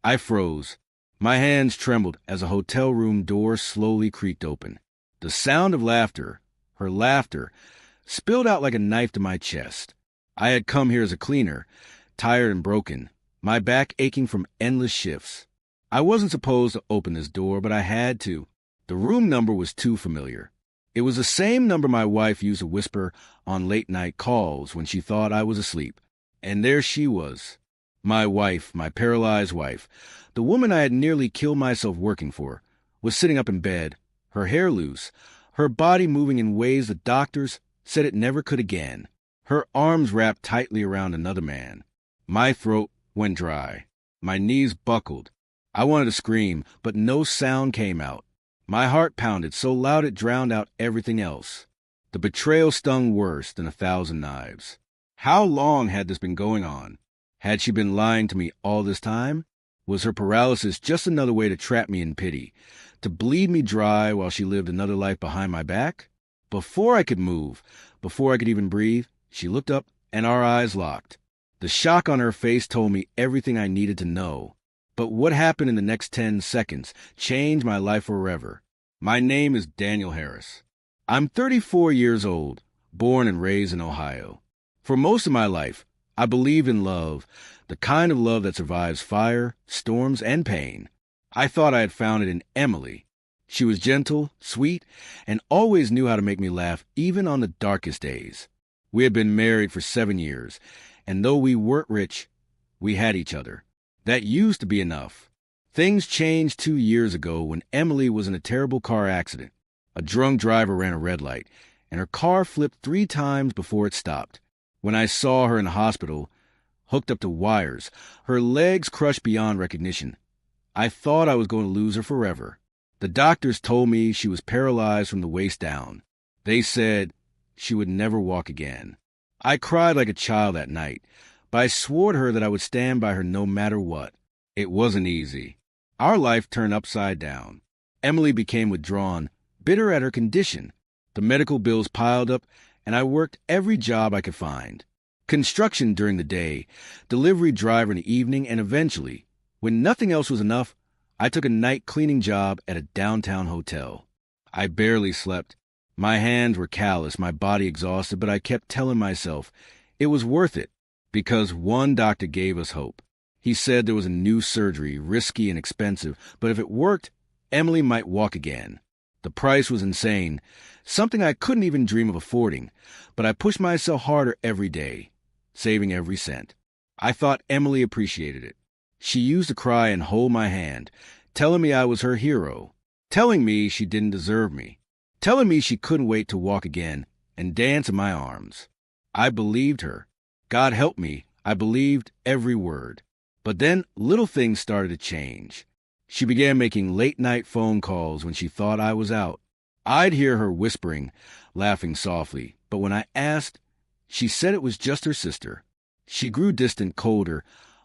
I froze. My hands trembled as a hotel room door slowly creaked open. The sound of laughter, her laughter, spilled out like a knife to my chest. I had come here as a cleaner, tired and broken, my back aching from endless shifts. I wasn't supposed to open this door, but I had to. The room number was too familiar. It was the same number my wife used to whisper on late-night calls when she thought I was asleep. And there she was. My wife, my paralyzed wife, the woman I had nearly killed myself working for, was sitting up in bed, her hair loose, her body moving in ways the doctors said it never could again, her arms wrapped tightly around another man. My throat went dry. My knees buckled. I wanted to scream, but no sound came out. My heart pounded so loud it drowned out everything else. The betrayal stung worse than 1,000 knives. How long had this been going on? Had she been lying to me all this time? Was her paralysis just another way to trap me in pity, to bleed me dry while she lived another life behind my back? Before I could move, before I could even breathe, she looked up and our eyes locked. The shock on her face told me everything I needed to know. But what happened in the next 10 seconds changed my life forever. My name is Daniel Harris. I'm 34 years old, born and raised in Ohio. For most of my life, I believed in love, the kind of love that survives fire, storms, and pain. I thought I had found it in Emily. She was gentle, sweet, and always knew how to make me laugh even on the darkest days. We had been married for 7 years, and though we weren't rich, we had each other. That used to be enough. Things changed 2 years ago when Emily was in a terrible car accident. A drunk driver ran a red light, and her car flipped 3 times before it stopped. When I saw her in the hospital, hooked up to wires, her legs crushed beyond recognition, I thought I was going to lose her forever. The doctors told me she was paralyzed from the waist down. They said she would never walk again. I cried like a child that night, but I swore to her that I would stand by her no matter what. It wasn't easy. Our life turned upside down. Emily became withdrawn, bitter at her condition. The medical bills piled up, and I worked every job I could find. Construction during the day, delivery driver in the evening, and eventually, when nothing else was enough, I took a night cleaning job at a downtown hotel. I barely slept. My hands were calloused, my body exhausted, but I kept telling myself it was worth it, because one doctor gave us hope. He said there was a new surgery, risky and expensive, but if it worked, Emily might walk again. The price was insane, something I couldn't even dream of affording, but I pushed myself harder every day, saving every cent. I thought Emily appreciated it. She used to cry and hold my hand, telling me I was her hero, telling me she didn't deserve me, telling me she couldn't wait to walk again and dance in my arms. I believed her. God help me, I believed every word. But then little things started to change. She began making late-night phone calls when she thought I was out. I'd hear her whispering, laughing softly, but when I asked, she said it was just her sister. She grew distant, colder,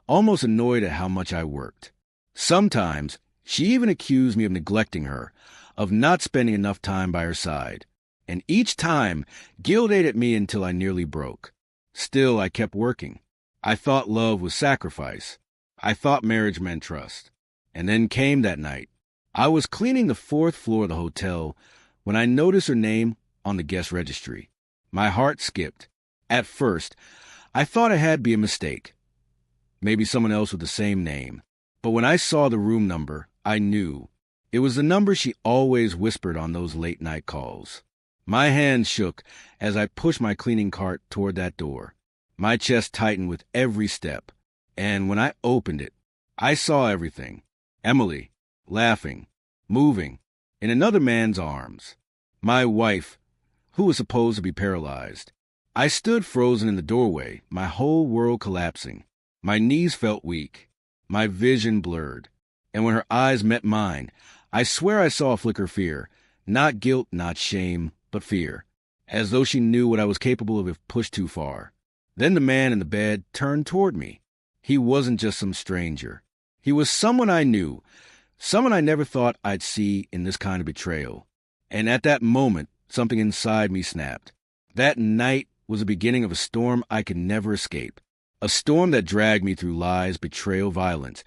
almost annoyed at how much I worked. Sometimes, she even accused me of neglecting her, of not spending enough time by her side. And each time, guilt ate at me until I nearly broke. Still, I kept working. I thought love was sacrifice. I thought marriage meant trust. And then came that night. I was cleaning the 4th floor of the hotel when I noticed her name on the guest registry. My heart skipped. At first, I thought it had to be a mistake. Maybe someone else with the same name. But when I saw the room number, I knew. It was the number she always whispered on those late-night calls. My hands shook as I pushed my cleaning cart toward that door. My chest tightened with every step. And when I opened it, I saw everything. Emily, laughing, moving, in another man's arms. My wife, who was supposed to be paralyzed. I stood frozen in the doorway, my whole world collapsing. My knees felt weak, my vision blurred. And when her eyes met mine, I swear I saw a flicker of fear. Not guilt, not shame, but fear. As though she knew what I was capable of if pushed too far. Then the man in the bed turned toward me. He wasn't just some stranger. He was someone I knew, someone I never thought I'd see in this kind of betrayal. And at that moment, something inside me snapped. That night was the beginning of a storm I could never escape. A storm that dragged me through lies, betrayal, violence,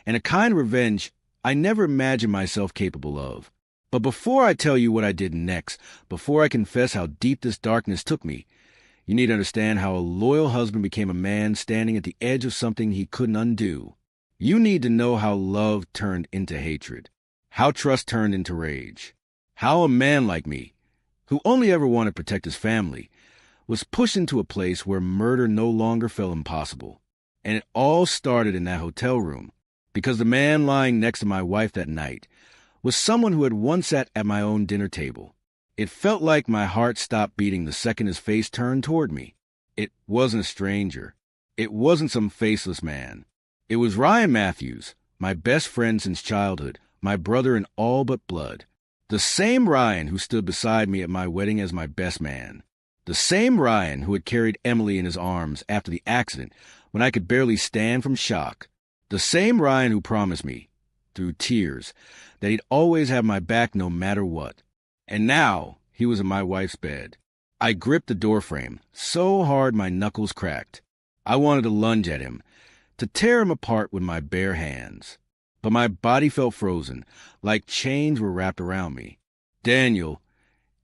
and a kind of revenge I never imagined myself capable of. But before I tell you what I did next, before I confess how deep this darkness took me, you need to understand how a loyal husband became a man standing at the edge of something he couldn't undo. You need to know how love turned into hatred, how trust turned into rage, how a man like me, who only ever wanted to protect his family, was pushed into a place where murder no longer felt impossible. And it all started in that hotel room, because the man lying next to my wife that night was someone who had once sat at my own dinner table. It felt like my heart stopped beating the second his face turned toward me. It wasn't a stranger. It wasn't some faceless man. It was Ryan Matthews, my best friend since childhood, my brother in all but blood. The same Ryan who stood beside me at my wedding as my best man. The same Ryan who had carried Emily in his arms after the accident when I could barely stand from shock. The same Ryan who promised me, through tears, that he'd always have my back no matter what. And now he was in my wife's bed. I gripped the doorframe so hard my knuckles cracked. I wanted to lunge at him, to tear him apart with my bare hands. But my body felt frozen, like chains were wrapped around me. Daniel,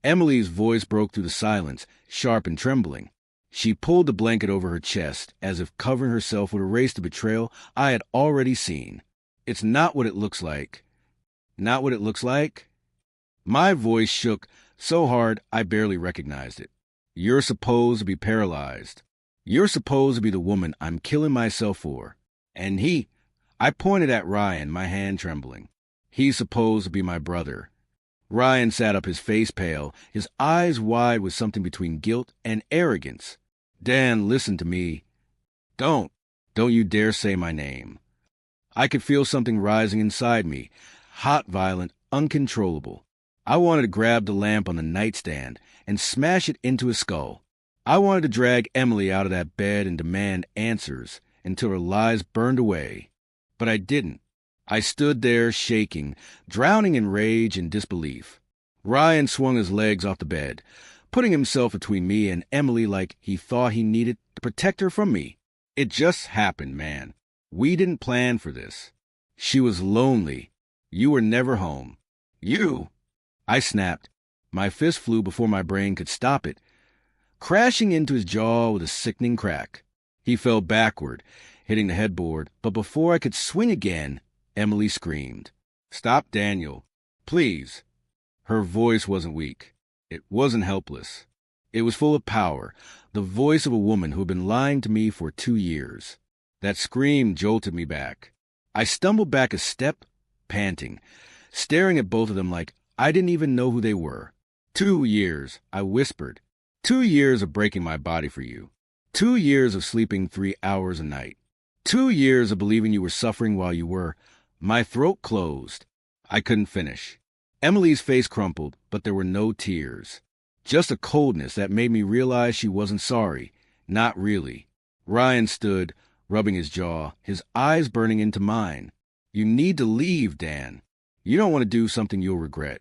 Emily's voice broke through the silence, sharp and trembling. She pulled the blanket over her chest, as if covering herself would erase the betrayal I had already seen. It's not what it looks like. Not what it looks like? My voice shook so hard I barely recognized it. You're supposed to be paralyzed. You're supposed to be the woman I'm killing myself for. And I pointed at Ryan, my hand trembling. He's supposed to be my brother. Ryan sat up, his face pale, his eyes wide with something between guilt and arrogance. Dan, listen to me. Don't you dare say my name. I could feel something rising inside me, hot, violent, uncontrollable. I wanted to grab the lamp on the nightstand and smash it into his skull. I wanted to drag Emily out of that bed and demand answers until her lies burned away. But I didn't. I stood there shaking, drowning in rage and disbelief. Ryan swung his legs off the bed, putting himself between me and Emily like he thought he needed to protect her from me. It just happened, man. We didn't plan for this. She was lonely. You were never home. You! I snapped. My fist flew before my brain could stop it, crashing into his jaw with a sickening crack. He fell backward, hitting the headboard, but before I could swing again, Emily screamed. Stop, Daniel. Please. Her voice wasn't weak. It wasn't helpless. It was full of power, the voice of a woman who had been lying to me for 2 years. That scream jolted me back. I stumbled back a step, panting, staring at both of them like I didn't even know who they were. 2 years, I whispered. 2 years of breaking my body for you. 2 years of sleeping 3 hours a night. 2 years of believing you were suffering while you were. My throat closed. I couldn't finish. Emily's face crumpled, but there were no tears. Just a coldness that made me realize she wasn't sorry. Not really. Ryan stood, rubbing his jaw, his eyes burning into mine. You need to leave, Dan. You don't want to do something you'll regret.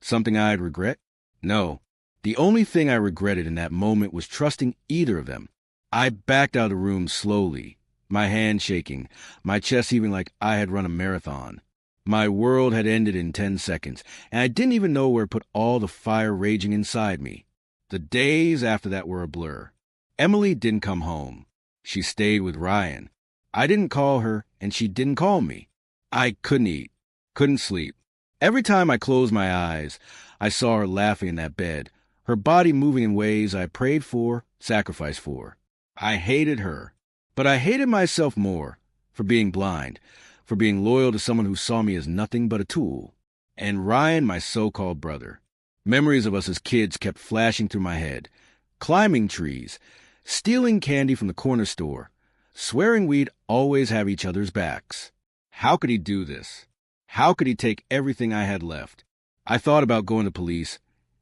Something I'd regret? No. The only thing I regretted in that moment was trusting either of them. I backed out of the room slowly, my hand shaking, my chest heaving like I had run a marathon. My world had ended in 10 seconds, and I didn't even know where to put all the fire raging inside me. The days after that were a blur. Emily didn't come home. She stayed with Ryan. I didn't call her, and she didn't call me. I couldn't eat, couldn't sleep. Every time I closed my eyes, I saw her laughing in that bed, her body moving in ways I prayed for, sacrificed for. I hated her, but I hated myself more for being blind, for being loyal to someone who saw me as nothing but a tool. And Ryan, my so-called brother. Memories of us as kids kept flashing through my head. Climbing trees, stealing candy from the corner store, swearing we'd always have each other's backs. How could he do this? How could he take everything I had left? I thought about going to police,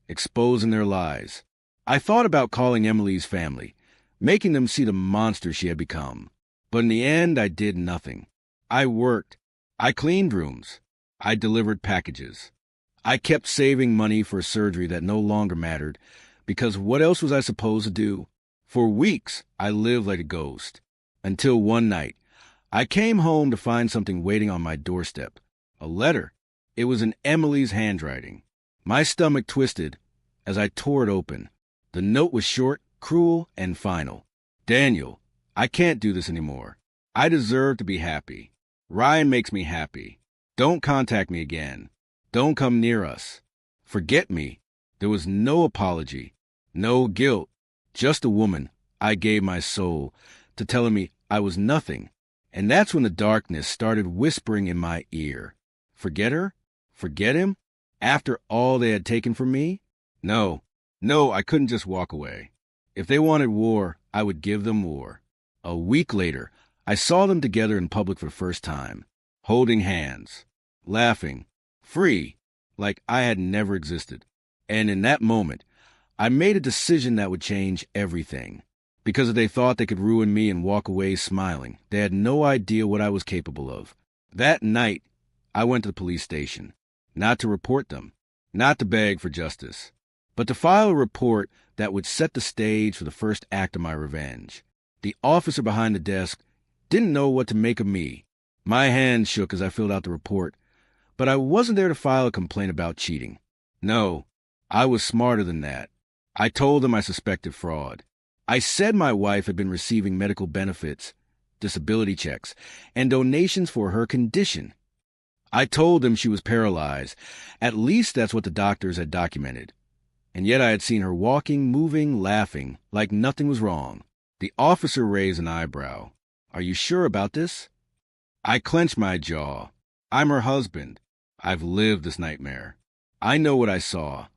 exposing their lies. I thought about calling Emily's family, making them see the monster she had become. But in the end, I did nothing. I worked. I cleaned rooms. I delivered packages. I kept saving money for a surgery that no longer mattered, because what else was I supposed to do? For weeks, I lived like a ghost. Until one night, I came home to find something waiting on my doorstep. A letter. It was in Emily's handwriting. My stomach twisted as I tore it open. The note was short, cruel, and final. Daniel, I can't do this anymore. I deserve to be happy. Ryan makes me happy. Don't contact me again. Don't come near us. Forget me. There was no apology, no guilt, just a woman I gave my soul to telling me I was nothing. And that's when the darkness started whispering in my ear. Forget her? Forget him? After all they had taken from me? No, I couldn't just walk away. If they wanted war, I would give them war. A week later, I saw them together in public for the first time, holding hands, laughing, free, like I had never existed. And in that moment, I made a decision that would change everything. Because if they thought they could ruin me and walk away smiling, they had no idea what I was capable of. That night, I went to the police station, not to report them, not to beg for justice, but to file a report that would set the stage for the first act of my revenge. The officer behind the desk didn't know what to make of me. My hands shook as I filled out the report, but I wasn't there to file a complaint about cheating. No, I was smarter than that. I told them I suspected fraud. I said my wife had been receiving medical benefits, disability checks, and donations for her condition. I told them she was paralyzed. At least that's what the doctors had documented. And yet I had seen her walking, moving, laughing, like nothing was wrong. The officer raised an eyebrow. Are you sure about this? I clenched my jaw. I'm her husband. I've lived this nightmare. I know what I saw.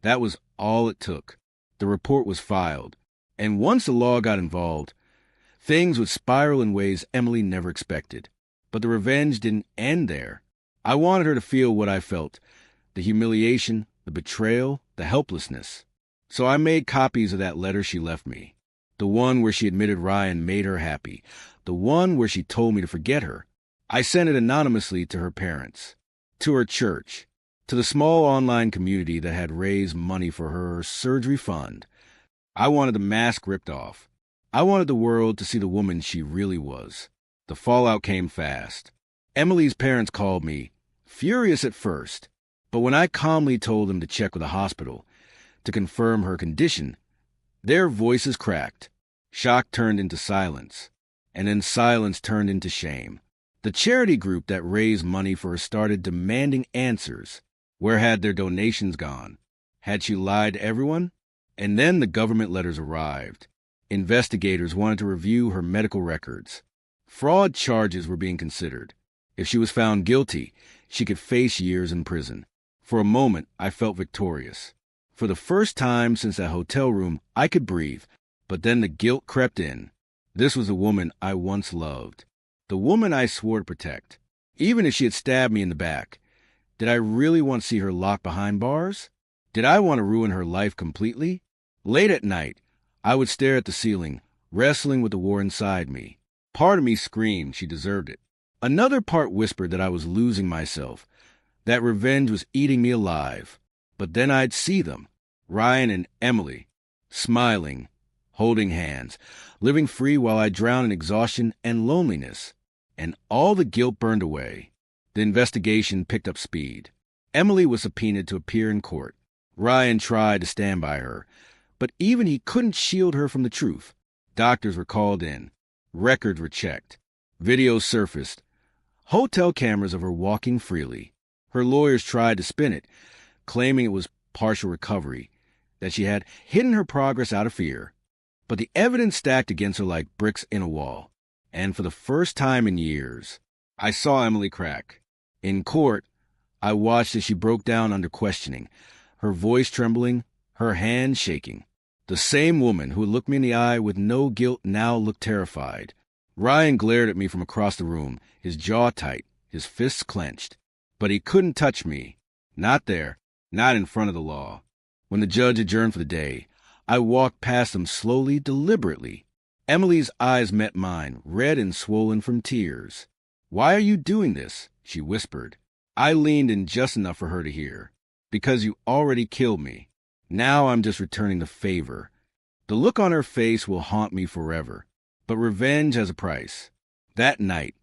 That was all it took. The report was filed. And once the law got involved, things would spiral in ways Emily never expected. But the revenge didn't end there. I wanted her to feel what I felt, the humiliation, the betrayal, the helplessness. So I made copies of that letter she left me, the one where she admitted Ryan made her happy, the one where she told me to forget her. I sent it anonymously to her parents, to her church, to the small online community that had raised money for her surgery fund. I wanted the mask ripped off. I wanted the world to see the woman she really was. The fallout came fast. Emily's parents called me, furious at first, but when I calmly told them to check with the hospital to confirm her condition, their voices cracked. Shock turned into silence, and then silence turned into shame. The charity group that raised money for her started demanding answers. Where had their donations gone? Had she lied to everyone? And then the government letters arrived. Investigators wanted to review her medical records. Fraud charges were being considered. If she was found guilty, she could face years in prison. For a moment, I felt victorious. For the first time since that hotel room, I could breathe. But then the guilt crept in. This was the woman I once loved. The woman I swore to protect. Even if she had stabbed me in the back. Did I really want to see her locked behind bars? Did I want to ruin her life completely? Late at night, I would stare at the ceiling, wrestling with the war inside me. Part of me screamed she deserved it. Another part whispered that I was losing myself, that revenge was eating me alive. But then I'd see them, Ryan and Emily, smiling, holding hands, living free while I drowned in exhaustion and loneliness. And all the guilt burned away. The investigation picked up speed. Emily was subpoenaed to appear in court. Ryan tried to stand by her, but even he couldn't shield her from the truth. Doctors were called in. Records were checked. Videos surfaced. Hotel cameras of her walking freely. Her lawyers tried to spin it, claiming it was partial recovery, that she had hidden her progress out of fear. But the evidence stacked against her like bricks in a wall. And for the first time in years, I saw Emily crack. In court, I watched as she broke down under questioning, her voice trembling, her hands shaking. The same woman who had looked me in the eye with no guilt now looked terrified. Ryan glared at me from across the room, his jaw tight, his fists clenched. But he couldn't touch me. Not there, not in front of the law. When the judge adjourned for the day, I walked past him slowly, deliberately. Emily's eyes met mine, red and swollen from tears. "Why are you doing this?" she whispered. I leaned in just enough for her to hear. "Because you already killed me. Now I'm just returning the favor." The look on her face will haunt me forever. but revenge has a price. That night,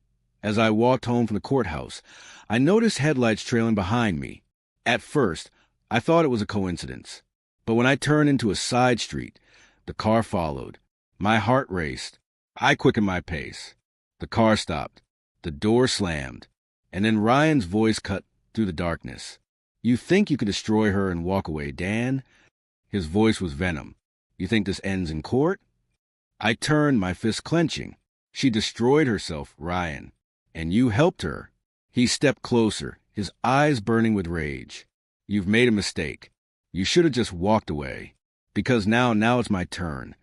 as I walked home from the courthouse, I noticed headlights trailing behind me. At first, I thought it was a coincidence. But when I turned into a side street, the car followed. My heart raced. I quickened my pace. The car stopped. The door slammed. And then Ryan's voice cut through the darkness. "You think you could destroy her and walk away, Dan?" His voice was venom. "You think this ends in court?" I turned, my fist clenching. "She destroyed herself, Ryan. And you helped her." He stepped closer, his eyes burning with rage. "You've made a mistake. You should have just walked away. Because now it's my turn."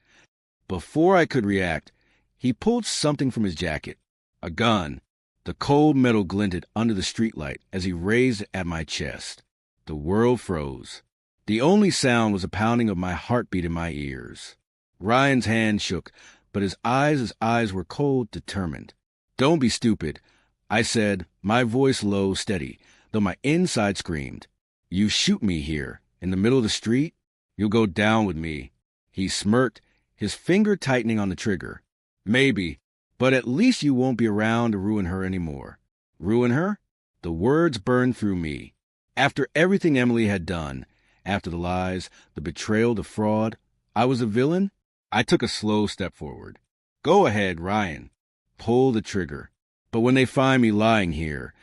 Before I could react, he pulled something from his jacket. A gun. The cold metal glinted under the streetlight as he raised it at my chest. The world froze. The only sound was the pounding of my heartbeat in my ears. Ryan's hand shook, but his eyes were cold, determined. "Don't be stupid," I said, my voice low, steady, though my inside screamed. "You shoot me here, in the middle of the street, you'll go down with me." He smirked, his finger tightening on the trigger. "Maybe, but at least you won't be around to ruin her anymore." Ruin her? The words burned through me. After everything Emily had done, after the lies, the betrayal, the fraud, I was a villain? I took a slow step forward. "Go ahead, Ryan. Pull the trigger. But when they find me lying here,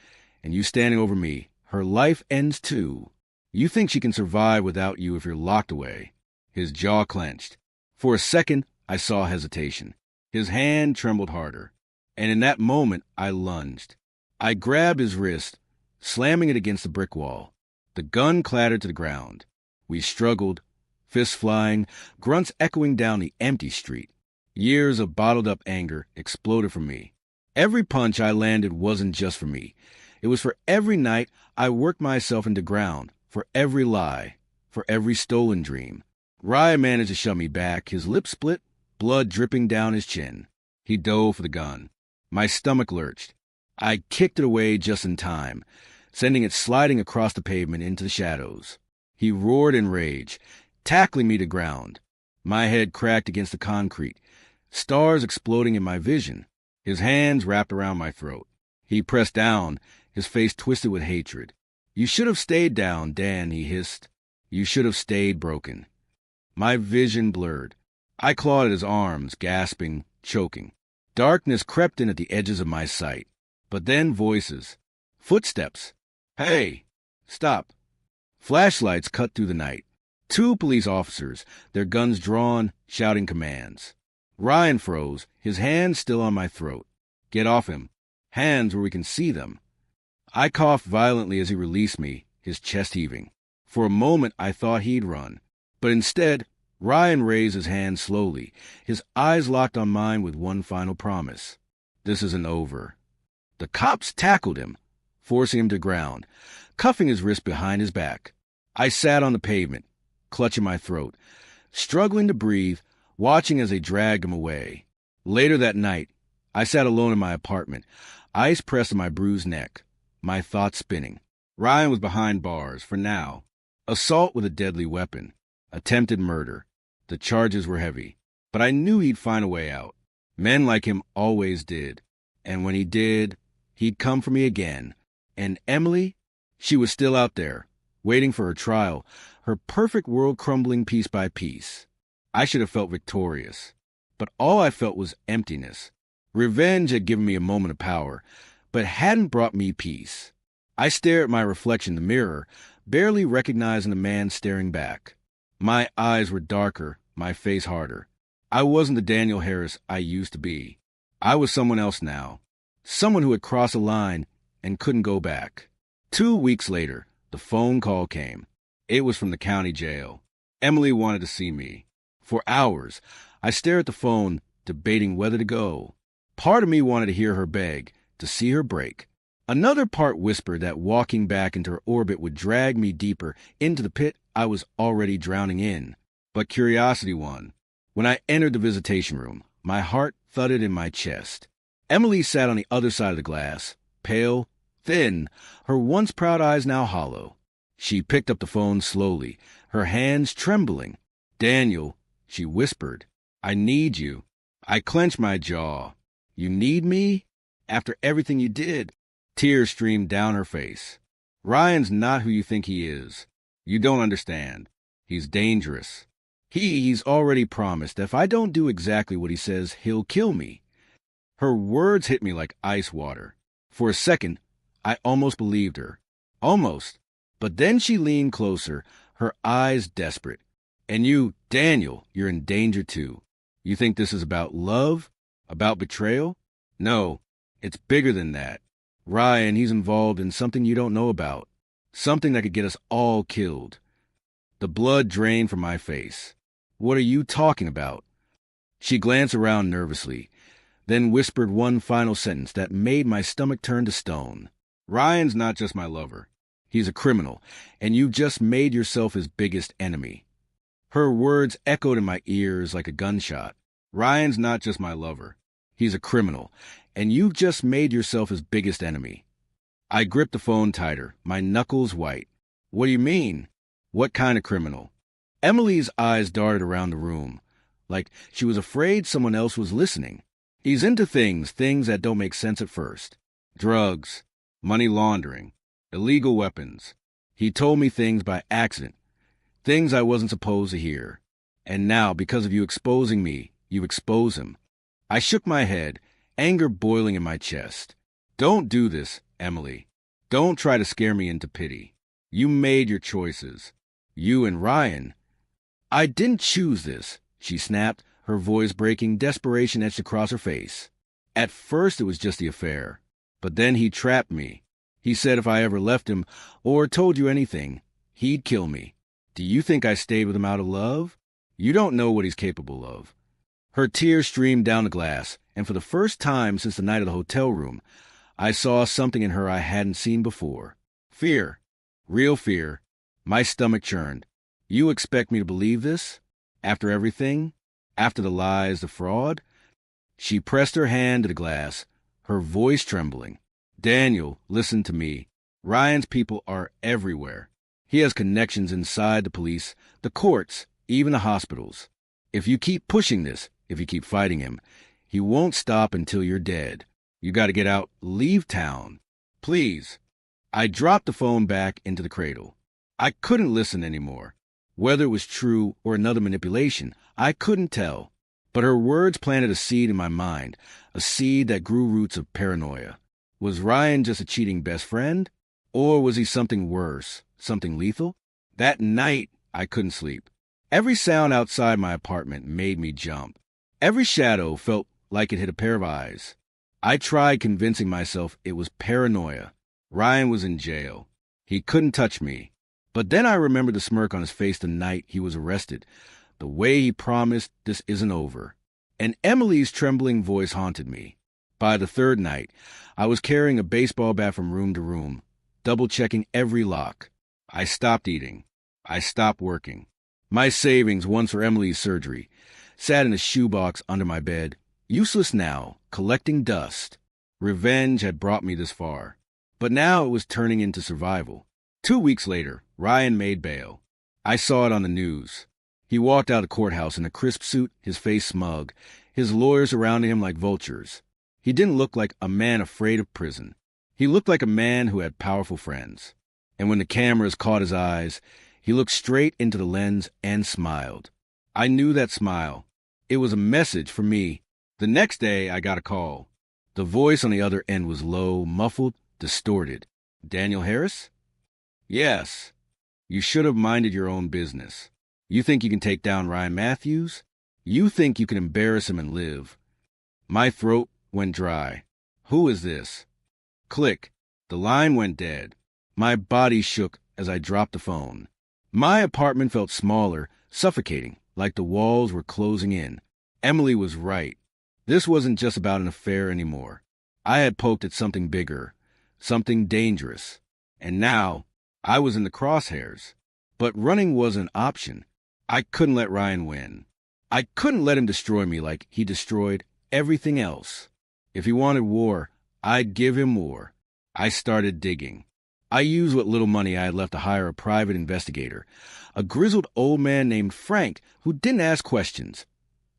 and you standing over me, her life ends too. You think she can survive without you if you're locked away." His jaw clenched. For a second, I saw hesitation. His hand trembled harder. And in that moment, I lunged. I grabbed his wrist, slamming it against the brick wall. The gun clattered to the ground. We struggled, fists flying, grunts echoing down the empty street. Years of bottled-up anger exploded from me. Every punch I landed wasn't just for me. It was for every night I worked myself into ground, for every lie, for every stolen dream. Ryan managed to shove me back, his lips split, blood dripping down his chin. He dove for the gun. My stomach lurched. I kicked it away just in time, sending it sliding across the pavement into the shadows. He roared in rage, tackling me to ground. My head cracked against the concrete, stars exploding in my vision. His hands wrapped around my throat. He pressed down, his face twisted with hatred. "You should have stayed down, Dan," he hissed. "You should have stayed broken." My vision blurred. I clawed at his arms, gasping, choking. Darkness crept in at the edges of my sight. But then voices. Footsteps. "Hey! Stop!" Flashlights cut through the night. 2 police officers, their guns drawn, shouting commands. Ryan froze, his hands still on my throat. "Get off him. Hands where we can see them." I coughed violently as he released me, his chest heaving. For a moment I thought he'd run. But instead, Ryan raised his hand slowly, his eyes locked on mine with one final promise. "This isn't over." The cops tackled him, forcing him to ground, cuffing his wrist behind his back. I sat on the pavement, clutching my throat, struggling to breathe, watching as they dragged him away. Later that night, I sat alone in my apartment, ice pressed on my bruised neck, my thoughts spinning. Ryan was behind bars, for now. Assault with a deadly weapon. Attempted murder. The charges were heavy. But I knew he'd find a way out. Men like him always did. And when he did, he'd come for me again. And Emily? She was still out there, waiting for her trial, her perfect world crumbling piece by piece. I should have felt victorious. But all I felt was emptiness. Revenge had given me a moment of power, but hadn't brought me peace. I stared at my reflection in the mirror, barely recognizing the man staring back. My eyes were darker, my face harder. I wasn't the Daniel Harris I used to be. I was someone else now. Someone who had crossed a line and couldn't go back. 2 weeks later, the phone call came. It was from the county jail. Emily wanted to see me. For hours, I stared at the phone, debating whether to go. Part of me wanted to hear her beg, to see her break. Another part whispered that walking back into her orbit would drag me deeper into the pit I was already drowning in. But curiosity won. When I entered the visitation room, my heart thudded in my chest. Emily sat on the other side of the glass, pale, thin, her once proud eyes now hollow. She picked up the phone slowly, her hands trembling. "Daniel," she whispered, "I need you." I clenched my jaw. You need me? After everything you did? Tears streamed down her face. Ryan's not who you think he is. You don't understand. He's dangerous. He's already promised that if I don't do exactly what he says, he'll kill me. Her words hit me like ice water. For a second, I almost believed her. Almost. But then she leaned closer, her eyes desperate. And you, Daniel, you're in danger too. You think this is about love? About betrayal? No, it's bigger than that. Ryan, he's involved in something you don't know about. Something that could get us all killed. The blood drained from my face. What are you talking about? She glanced around nervously, then whispered one final sentence that made my stomach turn to stone. Ryan's not just my lover. He's a criminal, and you've just made yourself his biggest enemy. Her words echoed in my ears like a gunshot. Ryan's not just my lover. He's a criminal, and you've just made yourself his biggest enemy. I gripped the phone tighter, my knuckles white. What do you mean? What kind of criminal? Emily's eyes darted around the room, like she was afraid someone else was listening. He's into things that don't make sense at first. Drugs, money laundering, illegal weapons. He told me things by accident, things I wasn't supposed to hear. And now, because of you exposing me, you expose him. I shook my head, anger boiling in my chest. Don't do this, Emily. Don't try to scare me into pity. You made your choices. You and Ryan. I didn't choose this, she snapped, her voice breaking, desperation etched across her face. At first it was just the affair, but then he trapped me. He said if I ever left him or told you anything, he'd kill me. Do you think I stayed with him out of love? You don't know what he's capable of. Her tears streamed down the glass, and for the first time since the night of the hotel room, I saw something in her I hadn't seen before. Fear. Real fear. My stomach churned. You expect me to believe this? After everything? After the lies, the fraud? She pressed her hand to the glass, her voice trembling. Daniel, listen to me. Ryan's people are everywhere. He has connections inside the police, the courts, even the hospitals. If you keep pushing this, if you keep fighting him, he won't stop until you're dead. You got to get out, leave town. Please. I dropped the phone back into the cradle. I couldn't listen anymore. Whether it was true or another manipulation, I couldn't tell. But her words planted a seed in my mind, a seed that grew roots of paranoia. Was Ryan just a cheating best friend? Or was he something worse, something lethal? That night, I couldn't sleep. Every sound outside my apartment made me jump. Every shadow felt like it hit a pair of eyes. I tried convincing myself it was paranoia. Ryan was in jail. He couldn't touch me. But then I remembered the smirk on his face the night he was arrested, the way he promised this isn't over. And Emily's trembling voice haunted me. By the third night, I was carrying a baseball bat from room to room, double-checking every lock. I stopped eating. I stopped working. My savings, once for Emily's surgery, sat in a shoebox under my bed, useless now, collecting dust. Revenge had brought me this far. But now it was turning into survival. 2 weeks later, Ryan made bail. I saw it on the news. He walked out of the courthouse in a crisp suit, his face smug, his lawyers surrounding him like vultures. He didn't look like a man afraid of prison. He looked like a man who had powerful friends. And when the cameras caught his eyes, he looked straight into the lens and smiled. I knew that smile. It was a message for me. The next day, I got a call. The voice on the other end was low, muffled, distorted. Daniel Harris? Yes. You should have minded your own business. You think you can take down Ryan Matthews? You think you can embarrass him and live. My throat went dry. Who is this? Click. The line went dead. My body shook as I dropped the phone. My apartment felt smaller, suffocating, like the walls were closing in. Emily was right. This wasn't just about an affair anymore. I had poked at something bigger, something dangerous. And now, I was in the crosshairs. But running was an option. I couldn't let Ryan win. I couldn't let him destroy me like he destroyed everything else. If he wanted war, I'd give him war. I started digging. I used what little money I had left to hire a private investigator, a grizzled old man named Frank who didn't ask questions,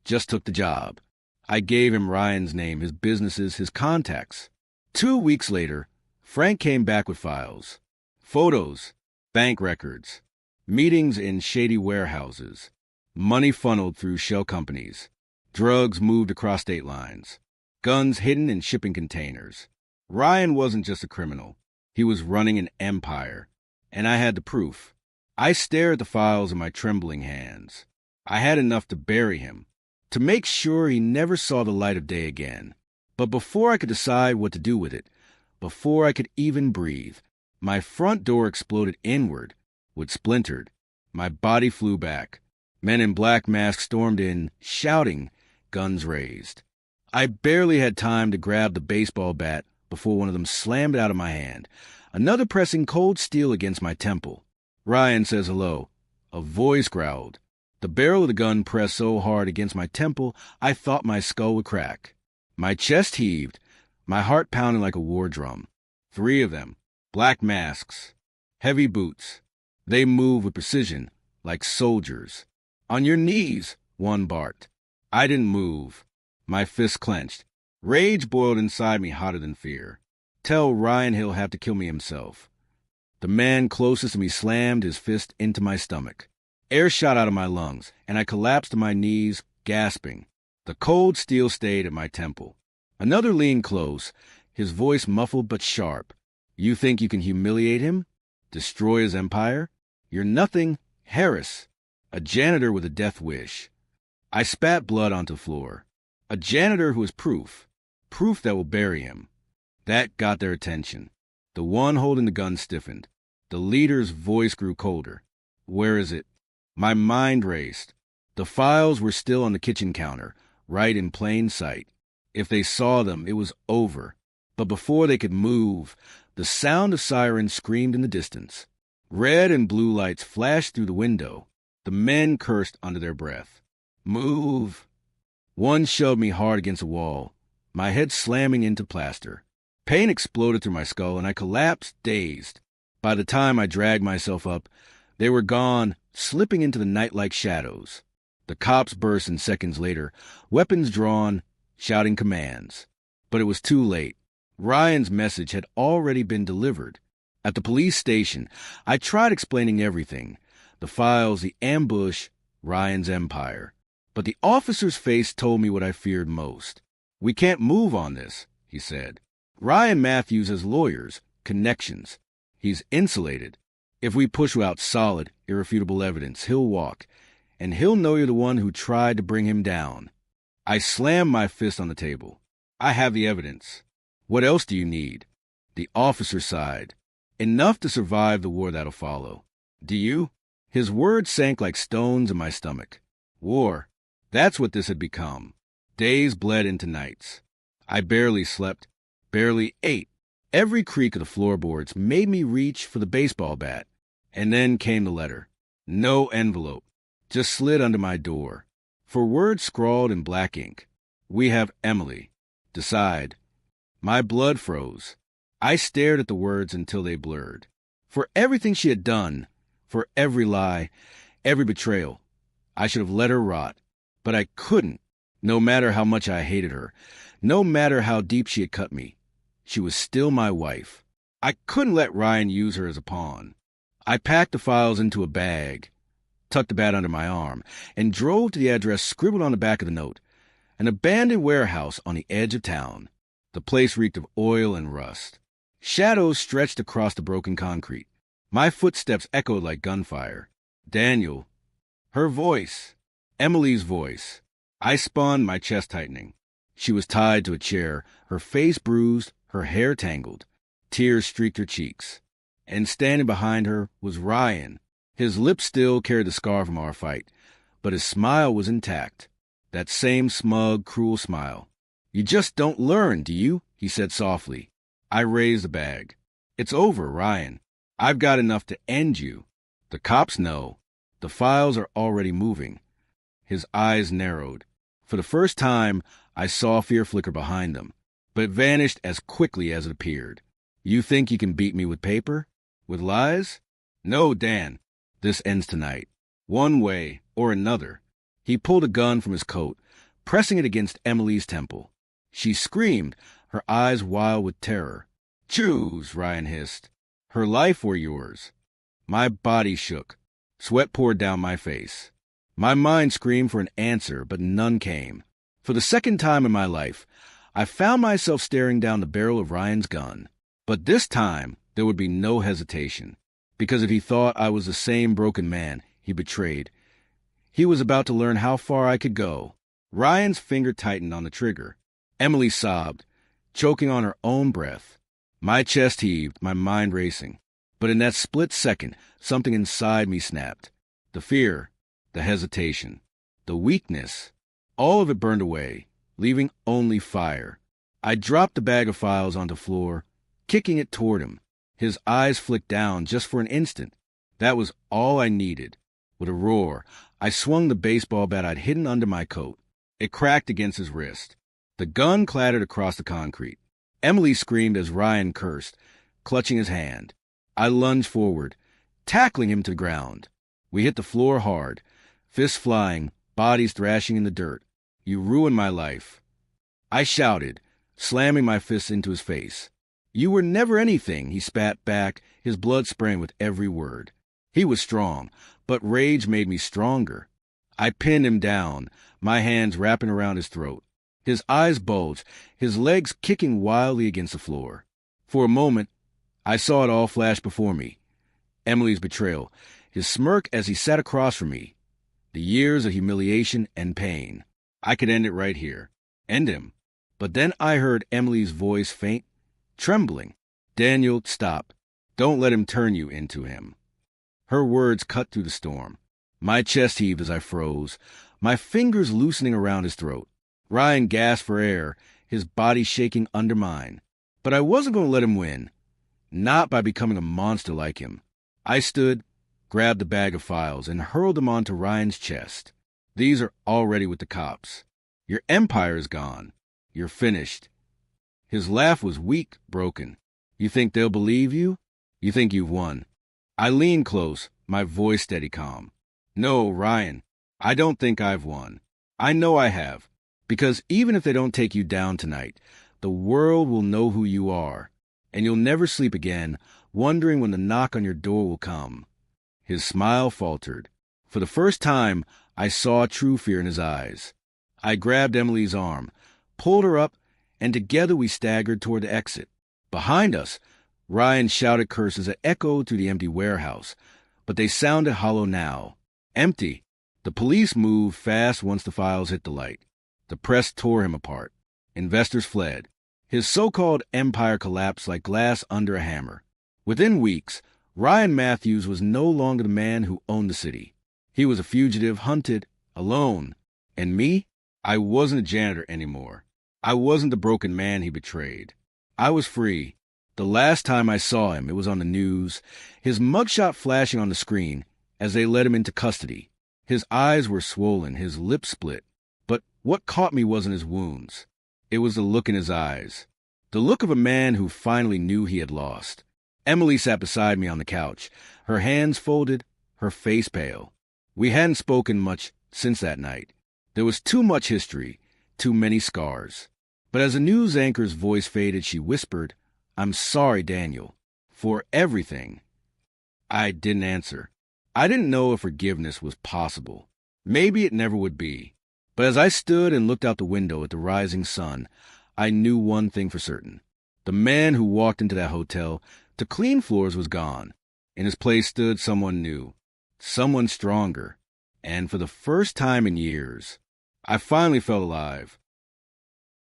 just took the job. I gave him Ryan's name, his businesses, his contacts. 2 weeks later, Frank came back with files. Photos, bank records, meetings in shady warehouses, money funneled through shell companies, drugs moved across state lines, guns hidden in shipping containers. Ryan wasn't just a criminal. He was running an empire, and I had the proof. I stared at the files in my trembling hands. I had enough to bury him, to make sure he never saw the light of day again. But before I could decide what to do with it, before I could even breathe, my front door exploded inward, wood splintered. My body flew back. Men in black masks stormed in, shouting, guns raised. I barely had time to grab the baseball bat before one of them slammed it out of my hand, another pressing cold steel against my temple. Ryan says hello. A voice growled. The barrel of the gun pressed so hard against my temple, I thought my skull would crack. My chest heaved, my heart pounding like a war drum. 3 of them, black masks, heavy boots. They moved with precision, like soldiers. On your knees, one barked. I didn't move. My fists clenched. Rage boiled inside me hotter than fear. Tell Ryan he'll have to kill me himself. The man closest to me slammed his fist into my stomach. Air shot out of my lungs, and I collapsed to my knees, gasping. The cold steel stayed at my temple. Another leaned close, his voice muffled but sharp. You think you can humiliate him? Destroy his empire? You're nothing, Harris. A janitor with a death wish. I spat blood onto the floor. A janitor who is proof. Proof that will bury him. That got their attention. The one holding the gun stiffened. The leader's voice grew colder. Where is it? My mind raced. The files were still on the kitchen counter, right in plain sight. If they saw them, it was over. But before they could move, the sound of sirens screamed in the distance. Red and blue lights flashed through the window. The men cursed under their breath. Move! One shoved me hard against a wall, my head slamming into plaster. Pain exploded through my skull, and I collapsed, dazed. By the time I dragged myself up, they were gone, slipping into the night-like shadows. The cops burst in seconds later, weapons drawn, shouting commands. But it was too late. Ryan's message had already been delivered. At the police station, I tried explaining everything. The files, the ambush, Ryan's empire. But the officer's face told me what I feared most. We can't move on this, he said. Ryan Matthews has lawyers, connections. He's insulated. If we push without solid, irrefutable evidence, he'll walk, and he'll know you're the one who tried to bring him down. I slammed my fist on the table. I have the evidence. What else do you need? The officer sighed. Enough to survive the war that'll follow. Do you? His words sank like stones in my stomach. War. That's what this had become. Days bled into nights. I barely slept, barely ate. Every creak of the floorboards made me reach for the baseball bat. And then came the letter. No envelope. Just slid under my door. For words scrawled in black ink. We have Emily. Decide. My blood froze. I stared at the words until they blurred. For everything she had done, for every lie, every betrayal, I should have let her rot. But I couldn't, no matter how much I hated her, no matter how deep she had cut me. She was still my wife. I couldn't let Ryan use her as a pawn. I packed the files into a bag, tucked the bat under my arm, and drove to the address scribbled on the back of the note. An abandoned warehouse on the edge of town. The place reeked of oil and rust. Shadows stretched across the broken concrete. My footsteps echoed like gunfire. Daniel. Her voice. Emily's voice. I spun, my chest tightening. She was tied to a chair, her face bruised, her hair tangled. Tears streaked her cheeks. And standing behind her was Ryan. His lips still carried the scar from our fight, but his smile was intact. That same smug, cruel smile. You just don't learn, do you? He said softly. I raised the bag. It's over, Ryan. I've got enough to end you. The cops know. The files are already moving. His eyes narrowed. For the first time, I saw fear flicker behind them, but it vanished as quickly as it appeared. You think you can beat me with paper? With lies? No, Dan. This ends tonight. One way or another. He pulled a gun from his coat, pressing it against Emily's temple. She screamed, her eyes wild with terror. "Choose," Ryan hissed. "Her life or yours?" My body shook. Sweat poured down my face. My mind screamed for an answer, but none came. For the second time in my life, I found myself staring down the barrel of Ryan's gun. But this time, there would be no hesitation. Because if he thought I was the same broken man he betrayed, he was about to learn how far I could go. Ryan's finger tightened on the trigger. Emily sobbed, choking on her own breath. My chest heaved, my mind racing. But in that split second, something inside me snapped. The fear, the hesitation, the weakness, all of it burned away, leaving only fire. I dropped the bag of files onto the floor, kicking it toward him. His eyes flicked down just for an instant. That was all I needed. With a roar, I swung the baseball bat I'd hidden under my coat. It cracked against his wrist. The gun clattered across the concrete. Emily screamed as Ryan cursed, clutching his hand. I lunged forward, tackling him to the ground. We hit the floor hard, fists flying, bodies thrashing in the dirt. "You ruined my life," I shouted, slamming my fists into his face. "You were never anything," he spat back, his blood spraying with every word. He was strong, but rage made me stronger. I pinned him down, my hands wrapping around his throat. His eyes bulged, his legs kicking wildly against the floor. For a moment, I saw it all flash before me. Emily's betrayal, his smirk as he sat across from me. The years of humiliation and pain. I could end it right here. End him. But then I heard Emily's voice faint, trembling. "Daniel, stop. Don't let him turn you into him." Her words cut through the storm. My chest heaved as I froze, my fingers loosening around his throat. Ryan gasped for air, his body shaking under mine. But I wasn't going to let him win. Not by becoming a monster like him. I stood, grabbed the bag of files, and hurled them onto Ryan's chest. "These are already with the cops. Your empire is gone. You're finished." His laugh was weak, broken. "You think they'll believe you? You think you've won?" I leaned close, my voice steady calm. "No, Ryan, I don't think I've won. I know I have. Because even if they don't take you down tonight, the world will know who you are. And you'll never sleep again, wondering when the knock on your door will come." His smile faltered. For the first time, I saw true fear in his eyes. I grabbed Emily's arm, pulled her up, and together we staggered toward the exit. Behind us, Ryan shouted curses that echoed through the empty warehouse, but they sounded hollow now. Empty. The police moved fast once the files hit the light. The press tore him apart. Investors fled. His so-called empire collapsed like glass under a hammer. Within weeks, Ryan Matthews was no longer the man who owned the city. He was a fugitive, hunted, alone. And me? I wasn't a janitor anymore. I wasn't the broken man he betrayed. I was free. The last time I saw him, it was on the news, his mugshot flashing on the screen as they led him into custody. His eyes were swollen, his lips split. But what caught me wasn't his wounds. It was the look in his eyes. The look of a man who finally knew he had lost. Emily sat beside me on the couch, her hands folded, her face pale. We hadn't spoken much since that night. There was too much history, too many scars. But as the news anchor's voice faded, she whispered, "I'm sorry, Daniel, for everything." I didn't answer. I didn't know if forgiveness was possible. Maybe it never would be. But as I stood and looked out the window at the rising sun, I knew one thing for certain. The man who walked into that hotel to clean floors was gone. In his place stood someone new, someone stronger. And for the first time in years, I finally felt alive.